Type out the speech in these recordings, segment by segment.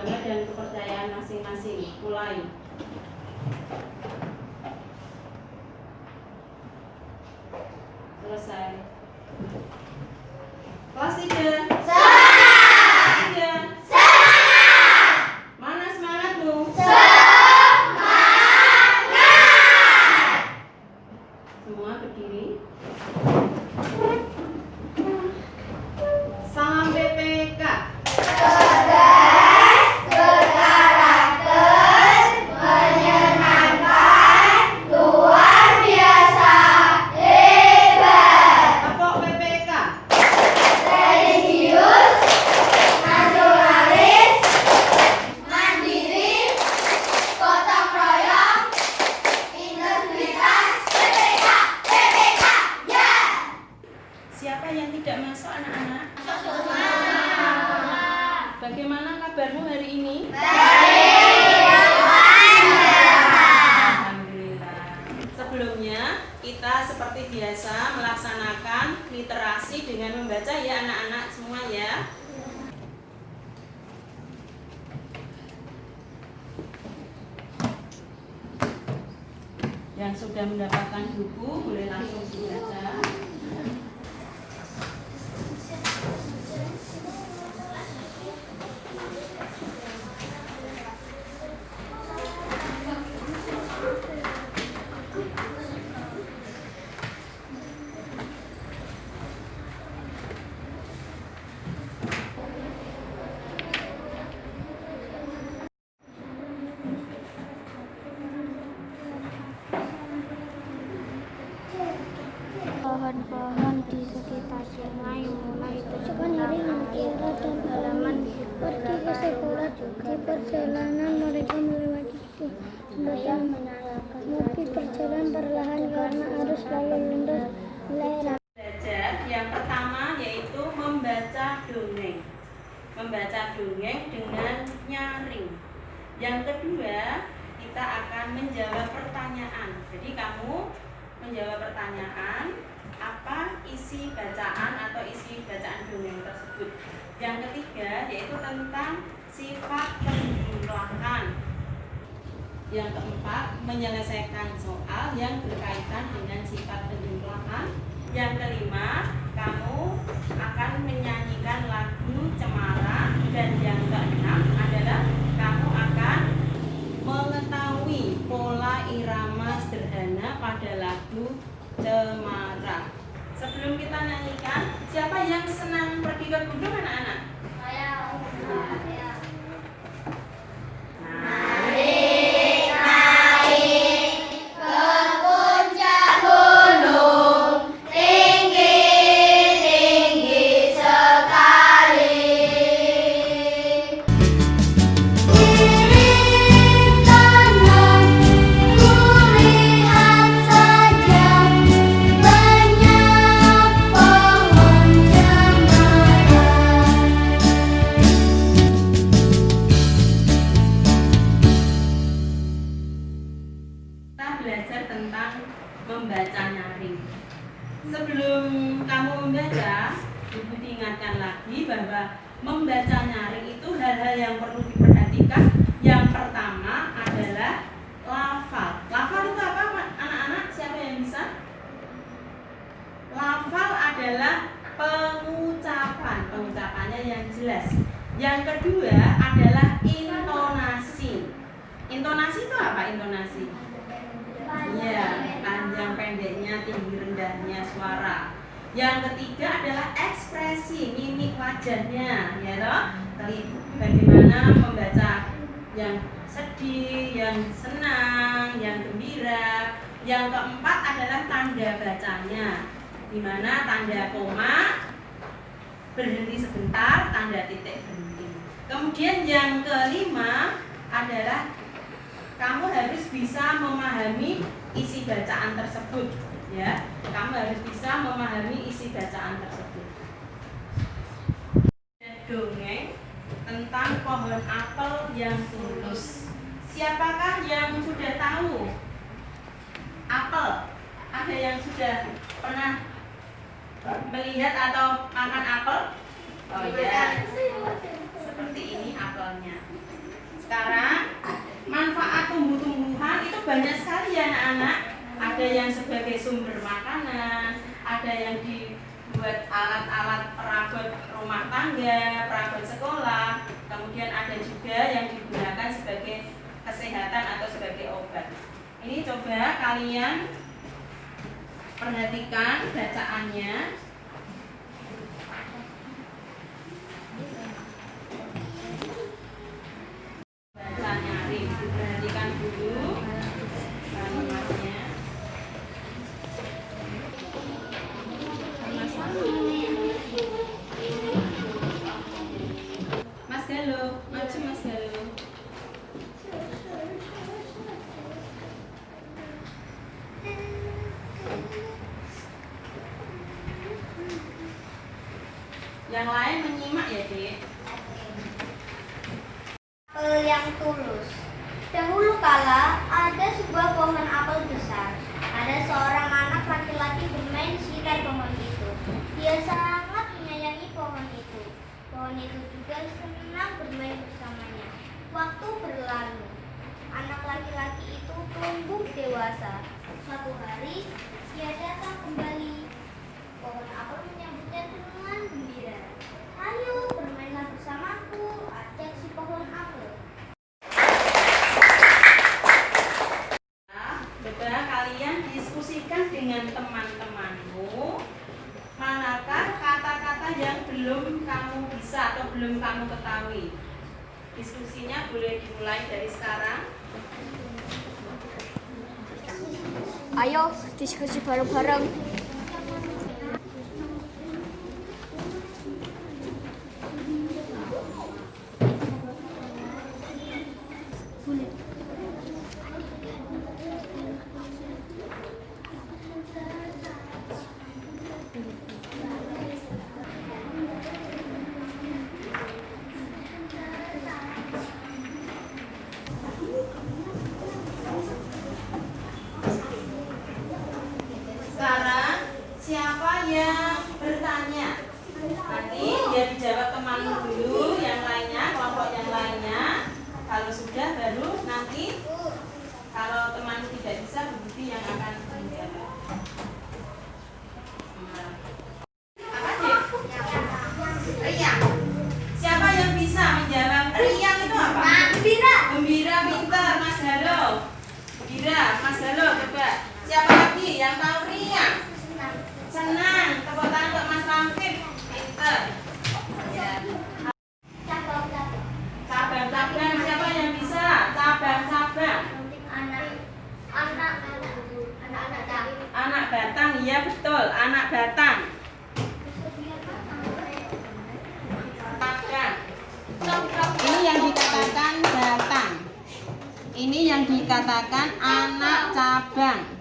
bangga dan kepercayaan masing-masing. Mulai. Selesai. Kelas 3. Mana semangatmu? Semua berdiri. Salam BPK. Siapa yang tidak masuk, anak-anak? Bagaimana kabarmu hari ini? Alhamdulillah. Sebelumnya kita seperti biasa melaksanakan literasi dengan membaca ya anak-anak semua ya. Yang sudah mendapatkan buku boleh langsung dibaca. Pohon-pohon di sekitar sungai mulai bergerak air dan halaman pergi ke sekolah. Di perjalanan mereka melewati tempat yang menyalakan mobil berjalan perlahan karena arus lalu lintas lereng. Belajar yang pertama yaitu membaca dongeng. Membaca dongeng dengan nyaring. Yang kedua, kita akan menjawab pertanyaan. Jadi kamu menjawab pertanyaan apa isi bacaan atau isi bacaan dongeng tersebut. Yang ketiga yaitu tentang sifat penjumlahan. Yang keempat, menyelesaikan soal yang berkaitan dengan sifat penjumlahan. Yang kelima, kamu akan menyanyikan lagu Cemara. Dan yang keenam adalah kamu akan mengetahui pola irama sederhana pada lagu Cemara. Sebelum kita nyanyikan, siapa yang senang pergi ke gunung anak-anak? Saya. Belajar tentang membaca nyaring. Sebelum kamu membaca, Ibu diingatkan lagi bahwa membaca nyaring itu hal-hal yang perlu diperhatikan. Yang pertama adalah lafal. Lafal itu apa anak-anak? Siapa yang bisa? Lafal adalah pengucapan, pengucapannya yang jelas. Yang kedua adalah intonasi. Intonasi itu apa intonasi? Iya, panjang pendeknya, tinggi rendahnya suara. Yang ketiga adalah ekspresi, mimik wajahnya, ya toh? Bagaimana membaca yang sedih, yang senang, yang gembira. Yang keempat adalah tanda bacanya, di mana tanda koma berhenti sebentar, tanda titik berhenti. Kemudian yang kelima adalah kamu harus bisa memahami isi bacaan tersebut, ya. Kamu harus bisa memahami isi bacaan tersebut. Dongeng tentang pohon apel yang tulus. Siapakah yang sudah tahu apel? Ada yang sudah pernah melihat atau makan apel? Oh iya. Seperti ini apelnya. Sekarang manfaat tumbuh-tumbuhan itu banyak sekali ya anak-anak. Ada yang sebagai sumber makanan, ada yang dibuat alat-alat perabot rumah tangga, perabot sekolah. Kemudian ada juga yang digunakan sebagai kesehatan atau sebagai obat. Ini coba kalian perhatikan bacaannya. Baca nyaring, perhatikan dulu kalimatnya. Mas Galo, maju Mas Galo. Yang lain menyimak ya, Dek. Apel yang tulus. Dahulu kala ada sebuah pohon apel besar. Ada seorang anak laki-laki bermain di sekitar pohon itu. Dia sangat menyayangi pohon itu. Pohon itu juga senang bermain bersamanya. Waktu berlalu, anak laki-laki itu tumbuh dewasa. Suatu hari, dia datang kembali. Pohon apel menyambutnya dengan gembira. Ayo bermainlah bersamaku, ajak si pohon apel. Coba kalian diskusikan dengan teman-temanmu. Manakah kata-kata yang belum kamu bisa atau belum kamu ketahui? Diskusinya boleh dimulai dari sekarang. Ayo diskusi bareng-bareng. Sekarang siapa yang bertanya? Nanti dia dijawab temanmu dulu, yang lainnya, kelompok yang lainnya. Kalau sudah baru nanti kalau temanmu tidak bisa, Bu Budi yang akan menjawab. Apa Dek? Riang. Siapa yang bisa menjawab? Riang itu apa? Gembira. Gembira, pintar, Mas Halo. Gembira, Mas Halo, coba. Siapa lagi yang tahu riang? Senang. Tepuk tangan untuk Mas Ramfit. Pintar. Ya. Cabang-cabang, siapa yang bisa? Cabang-cabang. Anak batang, iya betul. Anak batang. Cabang. Ini yang dikatakan batang. Ini yang dikatakan anak cabang.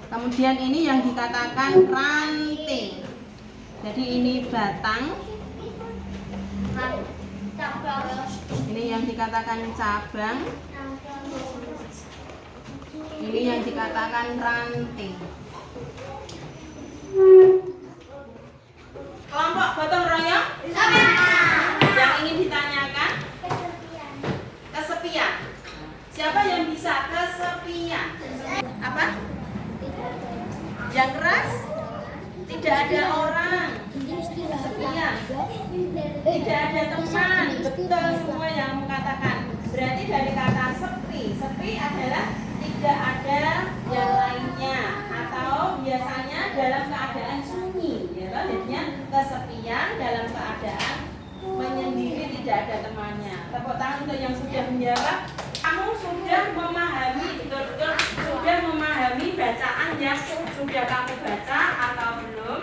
Kemudian ini yang dikatakan ranting. Jadi ini batang. Ini yang dikatakan cabang. Ini yang dikatakan ranting. Kelompok gotong royong? Yang ingin ditanyakan? Kesepian. Siapa yang bisa kesepian? Apa? Yang keras? Tidak ada orang. Kesepian. Tidak ada teman. Betul semua yang kamu katakan. Berarti dari kata sepi. Sepi adalah tidak ada yang lainnya, atau biasanya dalam keadaan sunyi, ya kan? Jadinya kesepian dalam keadaan menyendiri, tidak ada temannya. Tepuk tangan untuk yang sudah menjawab. Kamu sudah memahami, betul-betul sudah memahami bacaan yang sudah kamu baca atau belum?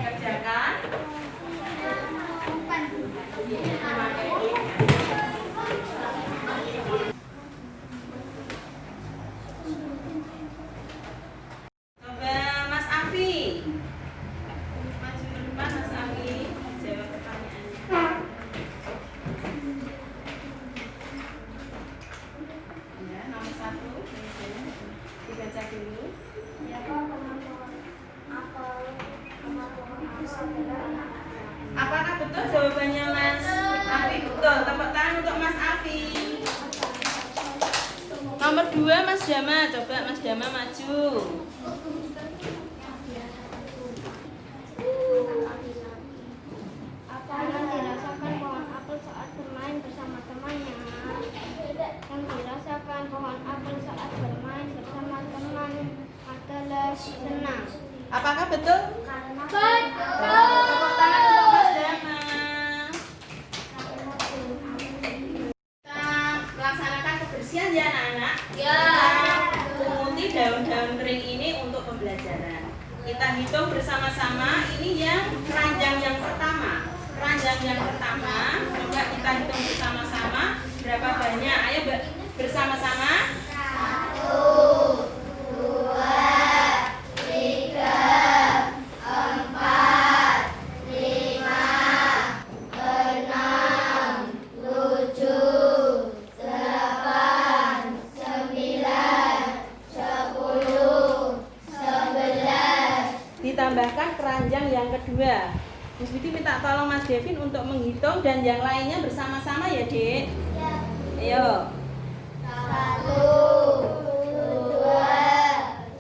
Kerjakan. Coba Mas Afi. Maju ke depan Mas Afi. Jawab pertanyaannya. Ya, nomor 1. Dibaca dulu. Apakah kedua Mas Dama, coba Mas Dama maju. Apa yang dirasakan pohon apel saat bermain bersama temannya? Yang dirasakan pohon apel saat bermain bersama teman adalah senang. Apakah betul? Betul. Tepuk tangan untuk Mas Dama. Kita melaksanakan kebersihan ya anak-anak. Ya. Kita punguti daun-daun kering ini untuk pembelajaran. Kita hitung bersama-sama. Ini yang keranjang yang pertama. Keranjang yang pertama, coba kita hitung bersama-sama berapa banyak. Ayo bersama-sama. 11. Ditambahkan keranjang yang kedua. Bu Siti minta tolong Mas Devin untuk menghitung dan yang lainnya bersama-sama ya, Dek. Ayo. 1, 2,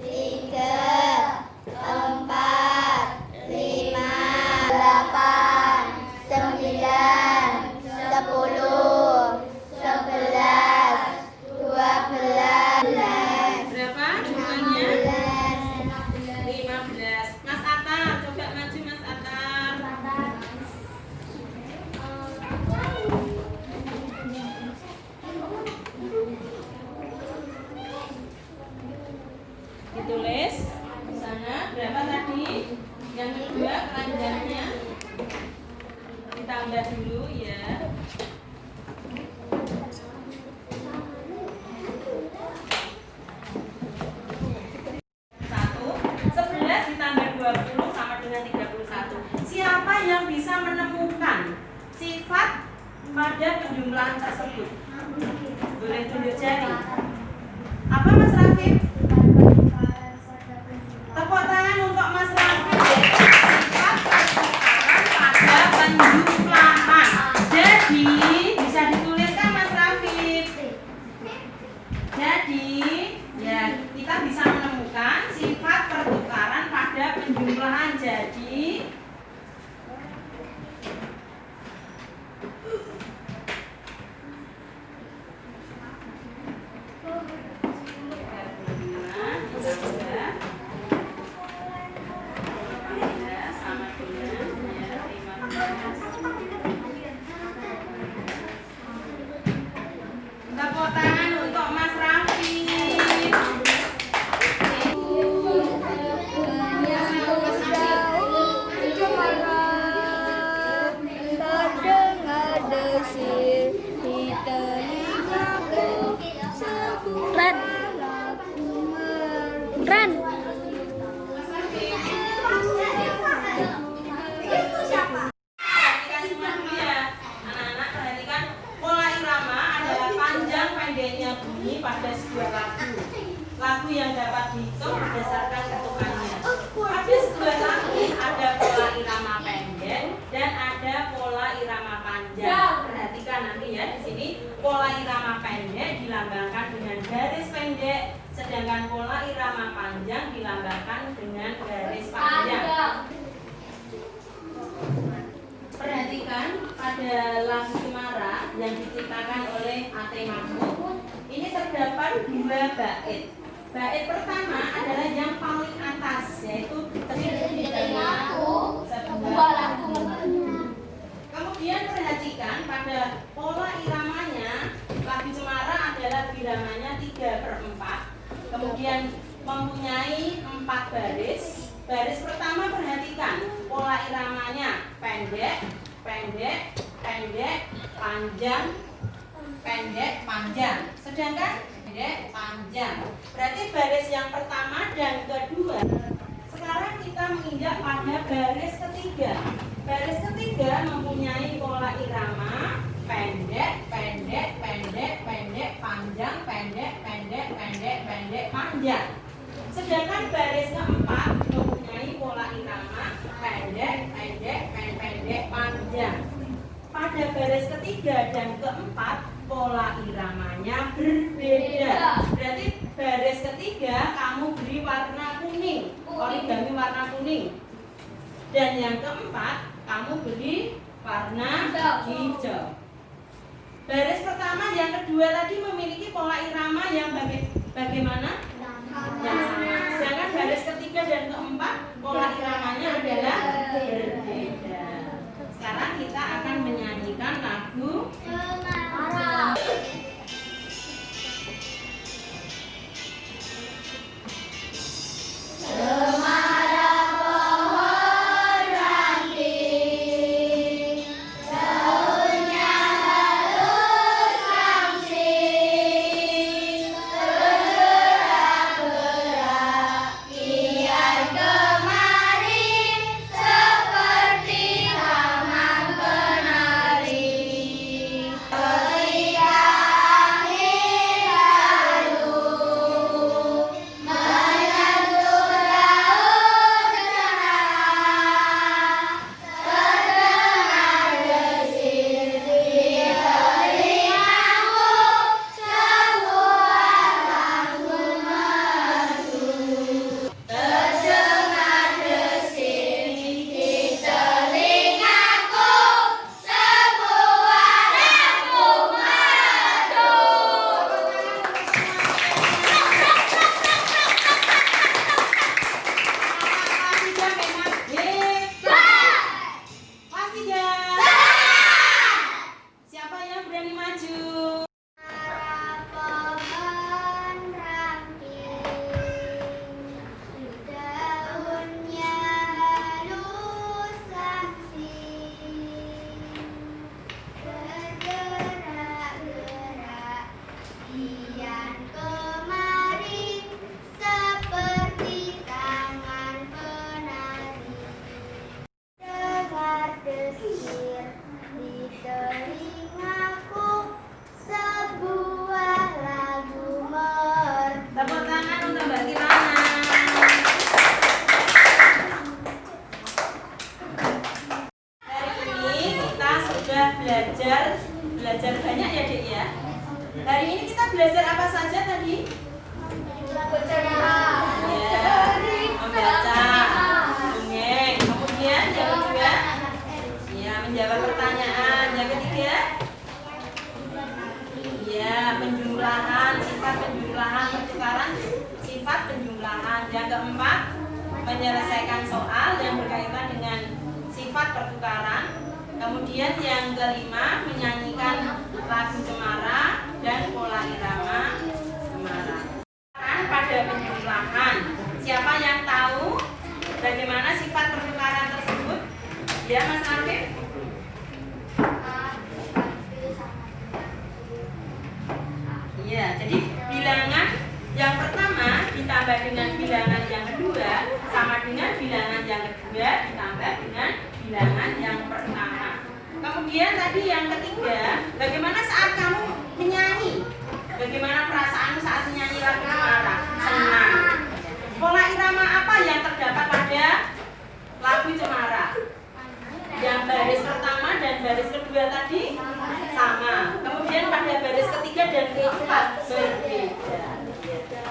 3, 4, 5, 8, 9, 10, 11, 12. Berapa jumlahnya? 15. Mas Atar, coba maju Mas Atar. Ditulis di sana berapa tadi? Yang kedua keranjangnya. Ditambah dulu ya. 11 ditambah 20 sama dengan 31. Siapa yang bisa menemukan sifat pada penjumlahan tersebut? Boleh tunjuk jari. Apa Mas Rafif? Tepuk tangan untuk Mas Rafif. Sifat pertukaran pada penjumlahan. Jadi bisa dituliskan Mas Rafif. Jadi ya kita bisa menemukan sifat pertukaran pada penjumlahan. Jadi sama dengan ya, 15. Tepuk tangan untuk Mas Raffi. Ren. Perhatikan semua dulu ya, anak-anak, perhatikan pola irama adalah panjang pendeknya bunyi pada sebuah lagu. Lagu yang dapat dihitung berdasarkan ketukannya. Pada sebuah lagu ada pola irama pendek dan ada pola irama panjang. Perhatikan nanti ya di sini pola irama pendek dilambangkan dengan garis pendek, sedangkan pola irama panjang dilambangkan dengan garis panjang. Perhatikan pada lagu Cemara yang diciptakan oleh A.T. Mahmud. Ini terdapat 2 bait. Bait pertama adalah yang paling atas, yaitu terdiri dari sebuah lagu. Kemudian perhatikan pada pola iramanya, lagu Cemara adalah bilangannya 3/4. Kemudian mempunyai 4 baris. Baris pertama perhatikan pola iramanya pendek, pendek, pendek, panjang, pendek, panjang. Sedangkan pendek, panjang. Berarti baris yang pertama dan kedua. Sekarang kita menginjak pada baris ketiga. Baris ketiga mempunyai pola irama pendek, pendek, pendek, pendek, panjang, pendek, pendek, pendek, pendek, panjang. Sedangkan baris keempat mempunyai pola irama pendek, pendek, pendek, panjang. Pada baris ketiga dan keempat pola iramanya berbeda. Berarti ketiga kamu beri warna kuning, origami warna kuning. Dan yang keempat kamu beri warna hijau. Baris pertama yang kedua tadi memiliki pola irama yang bagaimana? Yang sama. Sedangkan baris ketiga dan keempat pola iramanya adalah berbeda. Sekarang kita akan menyanyikan lagu Cemara. Tepuk tangan untuk Mbak Kirana. Hari ini kita sudah belajar banyak ya Dek ya. Hari ini kita belajar apa saja tadi? Ya, membaca, dongeng. Kemudian yang kedua, ya menjawab pertanyaan. Yang ketiga, ya penjumlahan, sifat penjumlahan, pertukaran sifat penjumlahan. Yang keempat, menyelesaikan soal yang berkaitan dengan sifat pertukaran. Kemudian yang kelima, menyanyikan lagu cemara dan pola irama cemara. Pada penjumlahan, siapa yang tahu bagaimana sifat pertukaran tersebut? Ya Mas Arif? Iya, jadi bilangan yang pertama ditambah dengan bilangan yang kedua sama dengan bilangan yang kedua ditambah dengan bilangan yang pertama. Kemudian tadi yang ketiga, bagaimana saat kamu menyanyi? Bagaimana perasaanmu saat menyanyi lagu cemara? Senang. Pola irama apa yang terdapat pada lagu cemara? Yang baris pertama dan baris kedua tadi sama. Kemudian pada baris ketiga dan keempat berbeda.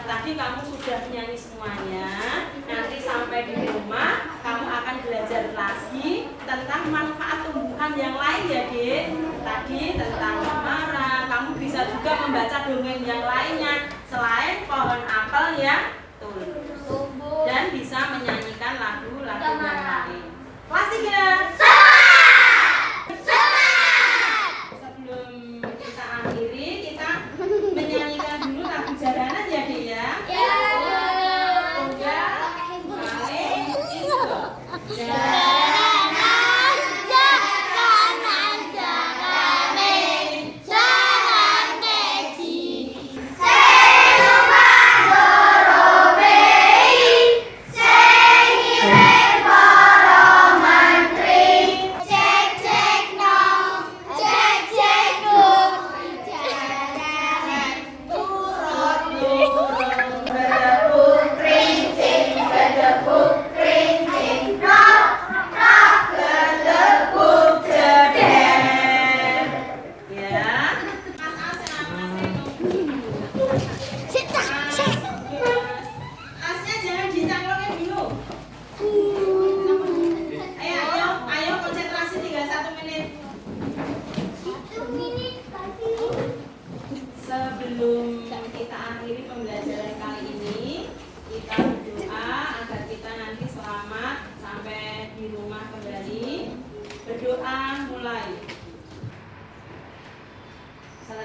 Tadi kamu sudah menyanyi semuanya. Nanti sampai di rumah kamu akan belajar lagi tentang manfaat tumbuhan yang lain ya Dek. Tadi tentang cemara. Kamu bisa juga membaca dongeng yang lainnya selain pohon apel yang tumbuh. Dan bisa menyanyikan lagu-lagu yang lain. Kelas 3. Sebelum kita akhiri, kita menyanyikan dulu lagu jalanan ya Dek ya. Jalanan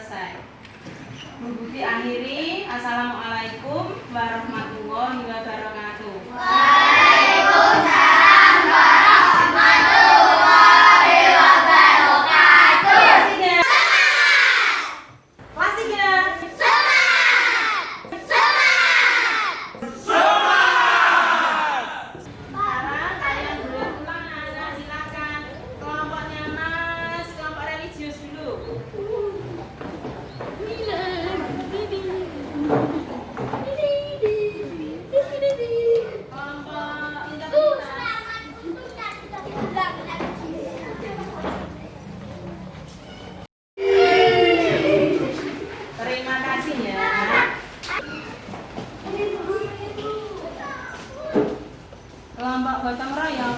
selesai. Bu Budi akhiri. Assalamualaikum warahmatullahi wabarakatuh. Waalaikumsalam warahmatullahi wabarakatuh. Kelas 3. Sekarang kalian boleh pulang anak, silakan. Kelompoknya Mas, kelompok religius dulu. Kelompok integritas. Terima kasih ya. Kelompok gotong royong.